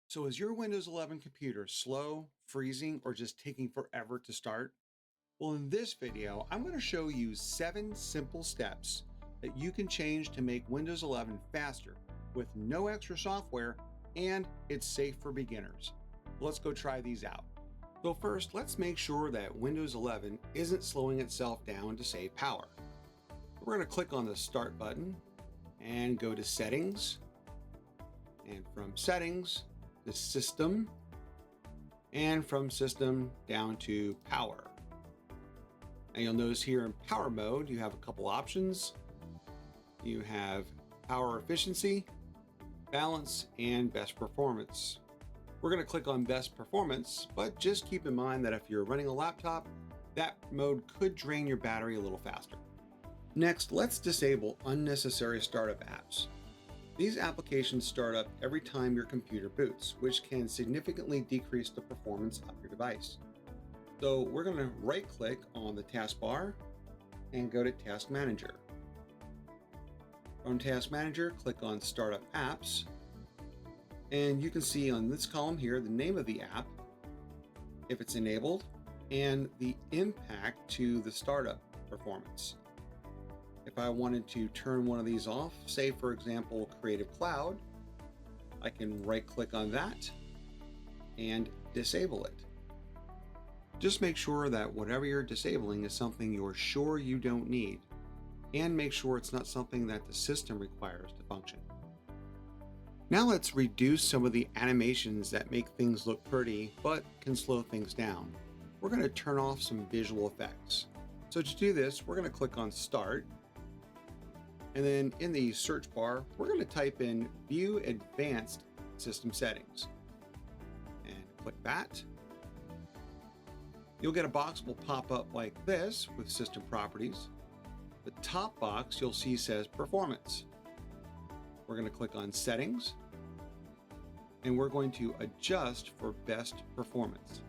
So is your Windows 11 computer slow, freezing, or just taking forever to start? Well, in this video, I'm going to show you 7 simple steps that you can change to make Windows 11 faster with no extra software, and it's safe for beginners. Let's go try these out. So first, let's make sure that Windows 11 isn't slowing itself down to save power. We're going to click on the Start button and go to Settings, and from Settings to System, and from System down to Power. And you'll notice here in Power mode, you have a couple options. You have Power Efficiency, Balance, and Best Performance. We're going to click on Best Performance, but just keep in mind that if you're running a laptop, that mode could drain your battery a little faster. Next, let's disable unnecessary startup apps. These applications start up every time your computer boots, which can significantly decrease the performance of your device. So we're going to right-click on the taskbar and go to Task Manager. From Task Manager, click on Startup Apps, and you can see on this column here the name of the app, if it's enabled, and the impact to the startup performance. If I wanted to turn one of these off, say for example Creative Cloud, I can right-click on that and disable it. Just make sure that whatever you're disabling is something you're sure you don't need, and make sure it's not something that the system requires to function. Now let's reduce some of the animations that make things look pretty but can slow things down. We're going to turn off some visual effects. So to do this, we're going to click on Start, and then in the search bar, we're going to type in View Advanced System Settings and click that. You'll get a box will pop up like this with System Properties. The top box you'll see says Performance. We're going to click on Settings, and we're going to adjust for Best Performance.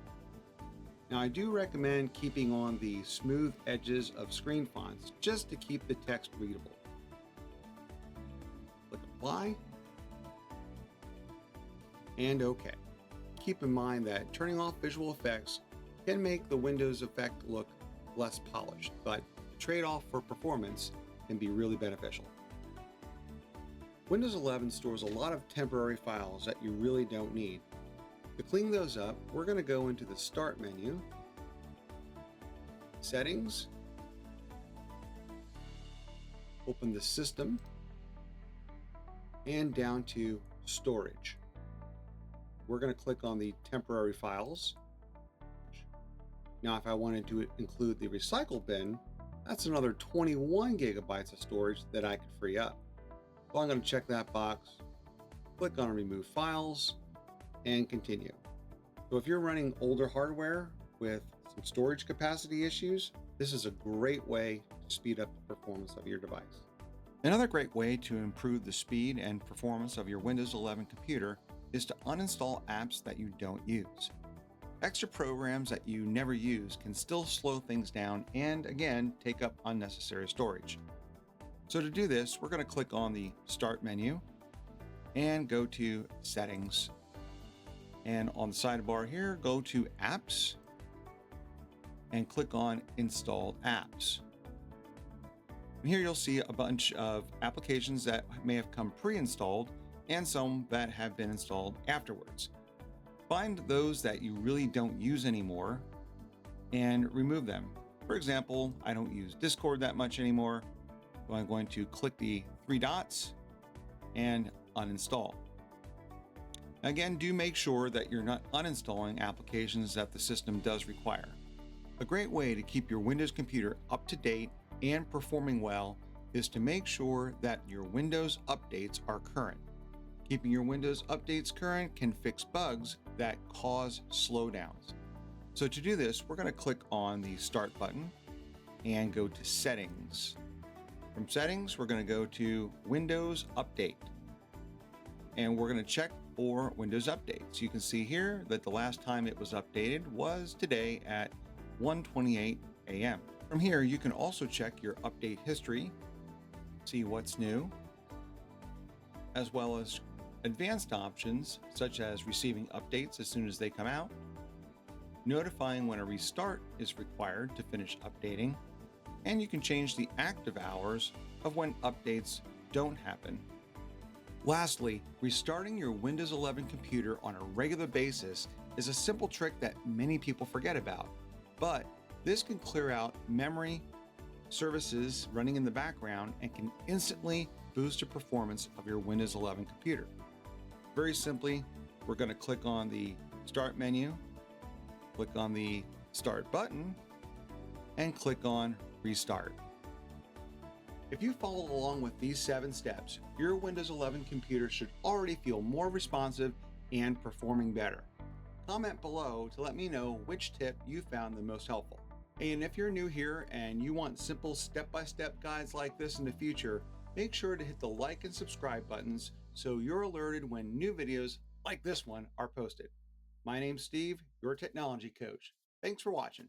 Now I do recommend keeping on the smooth edges of screen fonts just to keep the text readable. Click Apply, and OK. Keep in mind that turning off visual effects can make the Windows effect look less polished, but the trade-off for performance can be really beneficial. Windows 11 stores a lot of temporary files that you really don't need. To clean those up, we're going to go into the Start menu, Settings, open the System, and down to Storage. We're going to click on the temporary files. Now, if I wanted to include the recycle bin, that's another 21 gigabytes of storage that I could free up. So I'm going to check that box, click on Remove Files, and continue. So if you're running older hardware with some storage capacity issues, this is a great way to speed up the performance of your device. Another great way to improve the speed and performance of your Windows 11 computer is to uninstall apps that you don't use. Extra programs that you never use can still slow things down and, again, take up unnecessary storage. So to do this, we're going to click on the Start menu and go to Settings. And on the sidebar here, go to Apps and click on Installed Apps. And here you'll see a bunch of applications that may have come pre-installed and some that have been installed afterwards. Find those that you really don't use anymore and remove them. For example, I don't use Discord that much anymore, so I'm going to click the 3 dots and uninstall. Again, do make sure that you're not uninstalling applications that the system does require. A great way to keep your Windows computer up to date and performing well is to make sure that your Windows updates are current. Keeping your Windows updates current can fix bugs that cause slowdowns. So to do this, we're going to click on the Start button and go to Settings. From Settings, we're going to go to Windows Update. And we're going to check for Windows updates. You can see here that the last time it was updated was today at 1:28 a.m. From here, you can also check your update history, see what's new, as well as Advanced options, such as receiving updates as soon as they come out, notifying when a restart is required to finish updating, and you can change the active hours of when updates don't happen. Lastly, restarting your Windows 11 computer on a regular basis is a simple trick that many people forget about, but this can clear out memory, services running in the background, and can instantly boost the performance of your Windows 11 computer. Very simply, we're going to click on the Start menu, click on the Start button, and click on Restart. If you follow along with these 7 steps, your Windows 11 computer should already feel more responsive and performing better. Comment below to let me know which tip you found the most helpful. And if you're new here and you want simple step-by-step guides like this in the future, make sure to hit the like and subscribe buttons so you're alerted when new videos like this one are posted. My name's Steve, your technology coach. Thanks for watching.